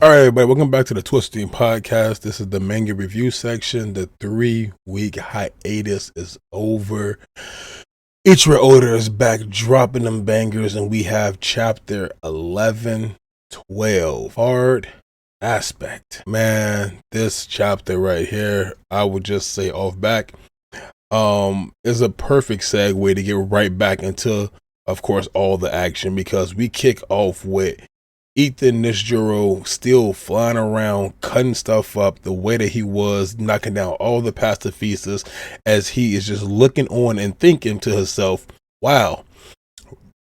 All right, everybody, welcome back to the Twisted Team Podcast. This is the manga review section. The 3-week hiatus is over. Ichiro Oda is back dropping them bangers, and we have chapter 11, 12. Hard aspect. Man, this chapter right here, I would just say off back, is a perfect segue to get right back into, of course, all the action, because we kick off with Ethan Nisjuro still flying around, cutting stuff up the way that he was, knocking down all the pacifistas as he is just looking on and thinking to himself, wow,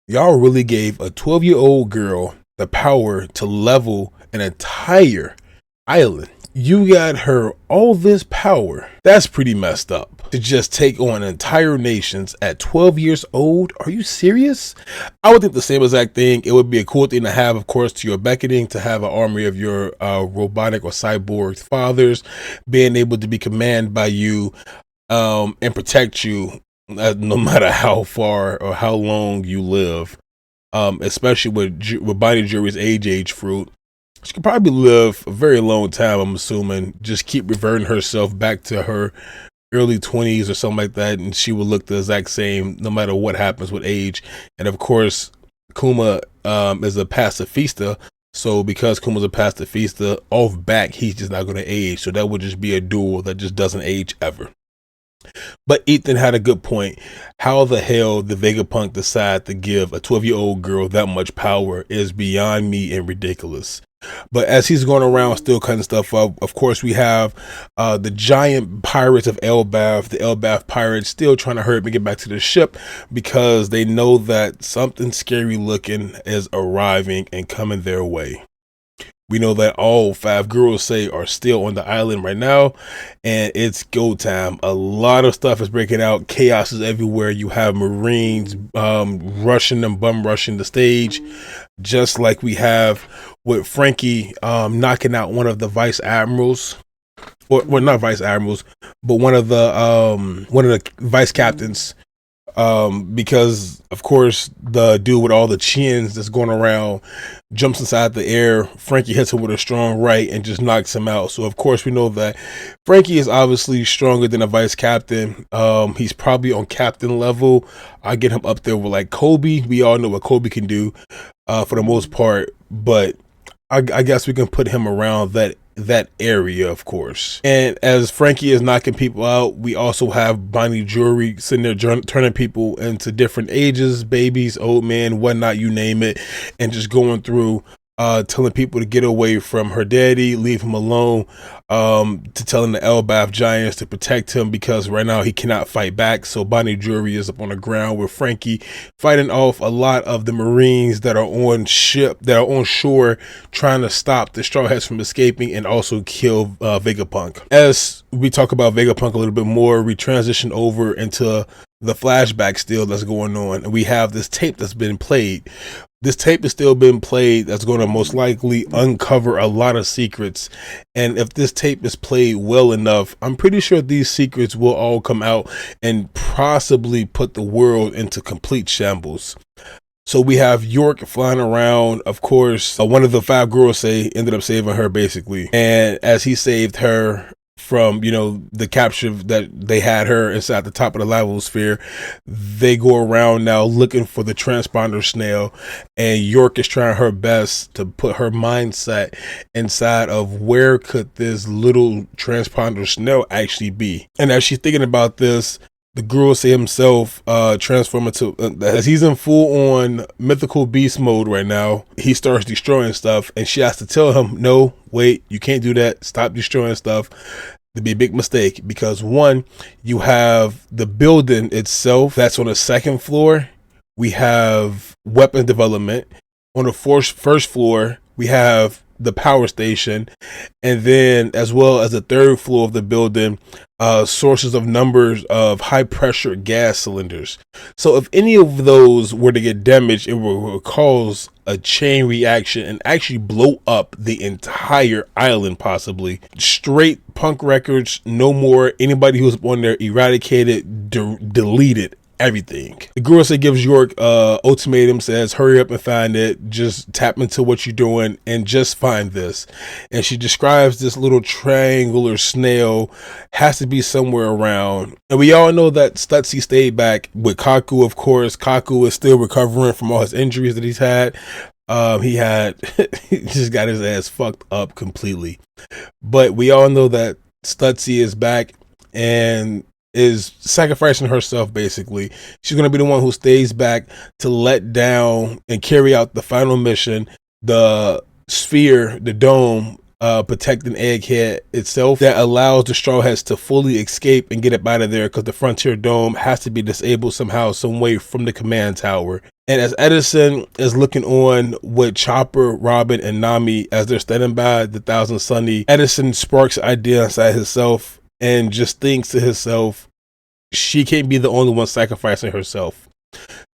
y'all really gave a 12-year-old girl the power to level an entire island. You got her all this power. That's pretty messed up. To just take on entire nations at 12 years old? Are you serious? I would think the same exact thing. It would be a cool thing to have, of course, to your beckoning, to have an army of your robotic or cyborg fathers being able to be commanded by you and protect you no matter how far or how long you live. Especially with Bonnie Jury's age fruit. She could probably live a very long time, I'm assuming. Just keep reverting herself back to her early 20s or something like that, and she will look the exact same no matter what happens with age. And of course, Kuma is a pacifista, so because Kuma's a pacifista, off back, he's just not going to age. So that would just be a duel that just doesn't age ever. But Ethan had a good point. How the hell did Vegapunk decide to give a 12-year-old girl that much power is beyond me and ridiculous. But as he's going around still cutting stuff up, of course we have the giant pirates of Elbaf, the Elbaf pirates, still trying to hurry up and get back to the ship because they know that something scary looking is arriving and coming their way. We know that all 5 girls say are still on the island right now, and it's go time. A lot of stuff is breaking out. Chaos is everywhere. You have Marines rushing and bum rushing the stage, just like we have with Frankie knocking out one of the vice admirals. Well, not vice admirals, but one of the vice captains. Because of course the dude with all the chins that's going around jumps inside the air. Frankie hits him with a strong right and just knocks him out. So of course we know that Frankie is obviously stronger than a vice captain. He's probably on captain level. I get him up there with like Kobe. We all know what Kobe can do for the most part, but I guess we can put him around that area, of course. And as Frankie is knocking people out, we also have Bonnie Jury sitting there turning people into different ages, babies, old men, whatnot, you name it, and just going through telling people to get away from her daddy, leave him alone, to telling the Elbaf giants to protect him because right now he cannot fight back. So Bonnie Jury is up on the ground with Frankie fighting off a lot of the Marines that are on shore, trying to stop the Straw Hats from escaping and also kill Vegapunk. As we talk about Vegapunk a little bit more, we transition over into the flashback still that's going on, and we have this tape that's been played. This tape is still being played that's going to most likely uncover a lot of secrets. And if this tape is played well enough, I'm pretty sure these secrets will all come out and possibly put the world into complete shambles. So we have York flying around. Of course, one of the 5 girls ended up saving her basically. And as he saved her from, the capture that they had her inside the top of the lava sphere, they go around now looking for the transponder snail, and York is trying her best to put her mindset inside of where could this little transponder snail actually be. And as she's thinking about this, the Gurusei himself transform into, as he's in full on mythical beast mode right now, he starts destroying stuff, and she has to tell him, no, wait, you can't do that, stop destroying stuff. It'd be a big mistake because one, you have the building itself that's on the 2nd floor. We have weapon development. On the first floor, we have the power station, and then as well as the 3rd floor of the building, sources of numbers of high pressure gas cylinders. So if any of those were to get damaged, it will cause a chain reaction and actually blow up the entire island, possibly. Straight punk records, no more. Anybody who's on there eradicated, deleted everything. The girl gives York ultimatum, says hurry up and find it, just tap into what you're doing and just find this. And she describes this little triangular snail, has to be somewhere around. And we all know that Stutzy stayed back with Kaku. Of course, Kaku is still recovering from all his injuries that he's had. He just got his ass fucked up completely. But we all know that Stutzy is back and is sacrificing herself. Basically, she's going to be the one who stays back to let down and carry out the final mission, the sphere, the dome, protecting Egghead itself, that allows the Straw Hats to fully escape and get up out of there, because the Frontier Dome has to be disabled somehow, some way from the command tower. And as Edison is looking on with Chopper, Robin, and Nami as they're standing by the Thousand Sunny, Edison sparks an idea inside himself and just thinks to himself, she can't be the only one sacrificing herself.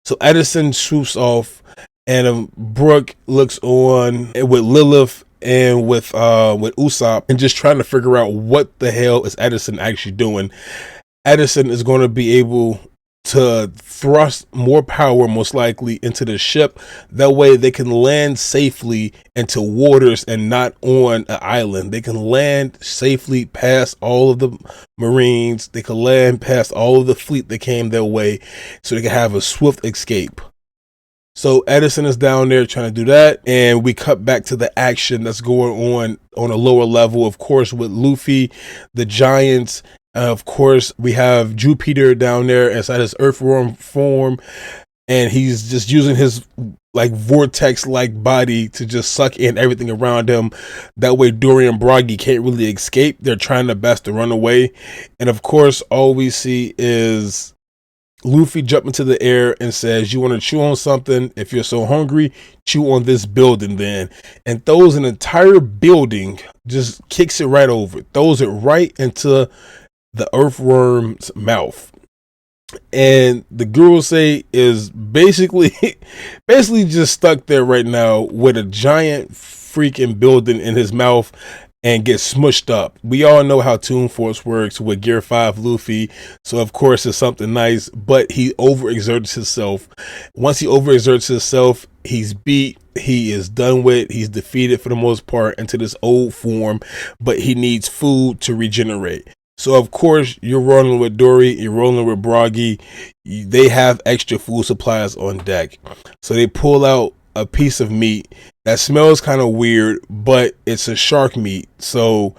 So Edison swoops off, and Brooke looks on with Lilith and with Usopp, and just trying to figure out what the hell is Edison actually doing. Edison is going to be able to thrust more power, most likely, into the ship. That way they can land safely into waters and not on an island. They can land safely past all of the Marines. They can land past all of the fleet that came their way, so they can have a swift escape. So Edison is down there trying to do that, and we cut back to the action that's going on a lower level, of course, with Luffy, the Giants. Of course, we have Jupiter down there inside his earthworm form, and he's just using his like vortex-like body to just suck in everything around him. That way Dory and Broggy can't really escape. They're trying their best to run away. And of course, all we see is Luffy jump into the air and says, you want to chew on something? If you're so hungry, chew on this building then. And throws an entire building, just kicks it right over. Throws it right into the earthworm's mouth. And the Gurusei is basically just stuck there right now with a giant freaking building in his mouth and gets smushed up. We all know how Toon Force works with Gear 5 Luffy, so of course it's something nice, but he overexerts himself. Once he overexerts himself, he's beat, he is done with, he's defeated for the most part into this old form, but he needs food to regenerate. So of course you're rolling with Dory, you're rolling with Broggy, they have extra food supplies on deck. So they pull out a piece of meat that smells kind of weird, but it's a shark meat. So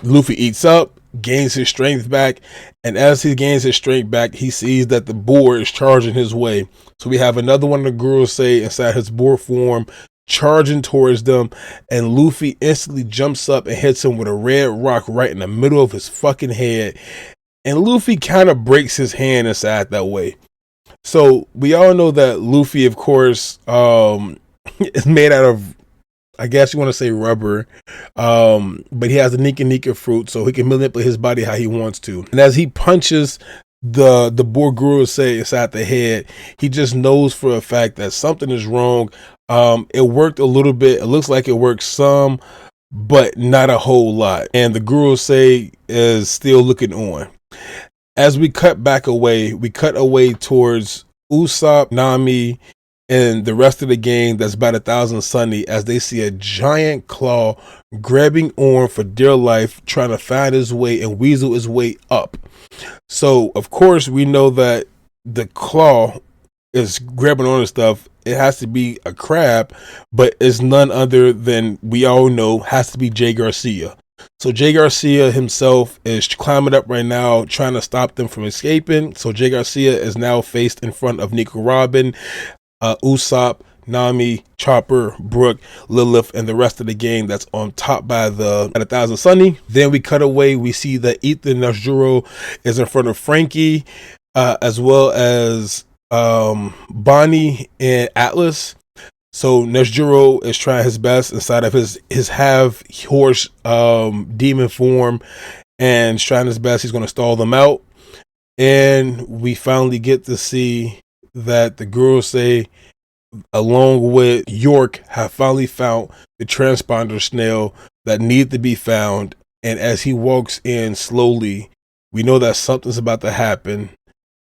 Luffy eats up, gains his strength back, and as he gains his strength back, he sees that the boar is charging his way. So we have another one of the Gurusei inside his boar form charging towards them, and Luffy instantly jumps up and hits him with a red rock right in the middle of his fucking head, and Luffy kind of breaks his hand inside that way. So we all know that Luffy, of course, is made out of, I guess you want to say rubber, but he has the Nika Nika fruit, so he can manipulate his body how he wants to. And as he punches the boar Gurusei inside the head, he just knows for a fact that something is wrong. It worked a little bit. It looks like it worked some, but not a whole lot. And the Gurusei is still looking on. As we cut away towards Usopp, Nami, and the rest of the gang that's about 1,000 Sunny, as they see a giant claw grabbing on for dear life, trying to find his way and weasel his way up. So of course we know that the claw is grabbing on and stuff. It has to be a crab, but it's none other than, we all know, has to be Jay Garcia. So Jay Garcia himself is climbing up right now, trying to stop them from escaping. So Jay Garcia is now faced in front of Nico Robin, Usopp, Nami, Chopper, Brooke, Lilith, and the rest of the gang that's on top by the 1,000 Sunny. Then we cut away. We see that Ethan Najuro is in front of Frankie, as well as Bonnie and Atlas. So Nejiro is trying his best inside of his half horse demon form, and trying his best. He's going to stall them out, and we finally get to see that the Gurusei, along with York, have finally found the transponder snail that needed to be found. And as he walks in slowly, we know that something's about to happen.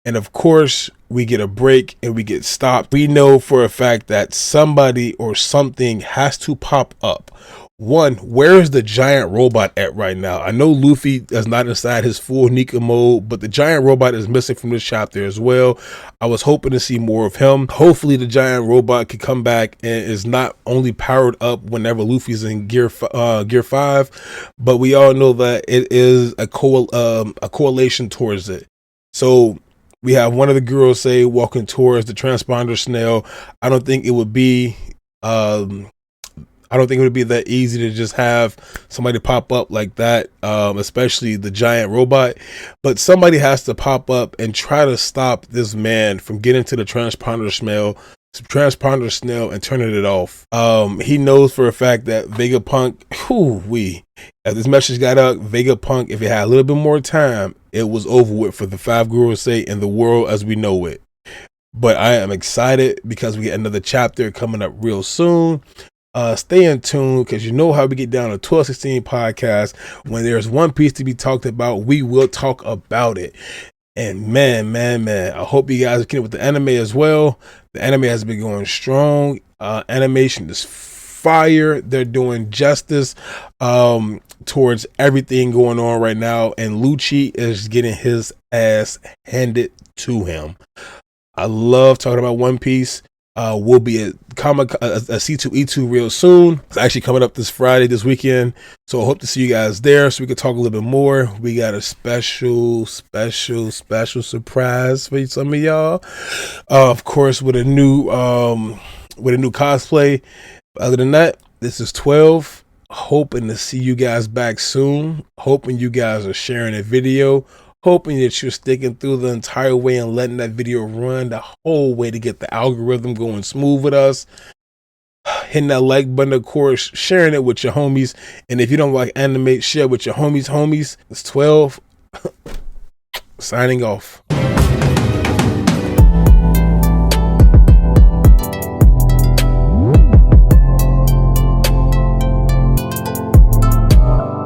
And of course, we get a break and we get stopped. We know for a fact that somebody or something has to pop up. One, where is the giant robot at right now? I know Luffy is not inside his full Nika mode, but the giant robot is missing from this chapter as well. I was hoping to see more of him. Hopefully the giant robot could come back and is not only powered up whenever Luffy's in gear 5, but we all know that it is a correlation towards it. So we have one of the girls say walking towards the transponder snail. I don't think it would be that easy to just have somebody pop up like that, especially the giant robot. But somebody has to pop up and try to stop this man from getting to the transponder snail and turning it off. He knows for a fact that Vegapunk, as this message got out, Vegapunk, if he had a little bit more time, it was over with for the 5 girls say in the world as we know it. But I am excited because we get another chapter coming up real soon. Stay in tune because you know how we get down to 1216 podcast. When there's One Piece to be talked about, we will talk about it. And man, I hope you guys are getting with the anime as well. The anime has been going strong. Animation is fire. They're doing justice towards everything going on right now. And Lucci is getting his ass handed to him. I love talking about One Piece. We'll be at a C2E2 real soon. It's actually coming up this Friday, this weekend. So I hope to see you guys there so we can talk a little bit more. We got a special surprise for some of y'all. Of course, with a new cosplay. Other than that, this is 12. Hoping to see you guys back soon. Hoping you guys are sharing a video. Hoping that you're sticking through the entire way and letting that video run the whole way to get the algorithm going smooth with us. Hitting that like button, of course, sharing it with your homies. And if you don't like anime, share with your homies. It's 12. Signing off.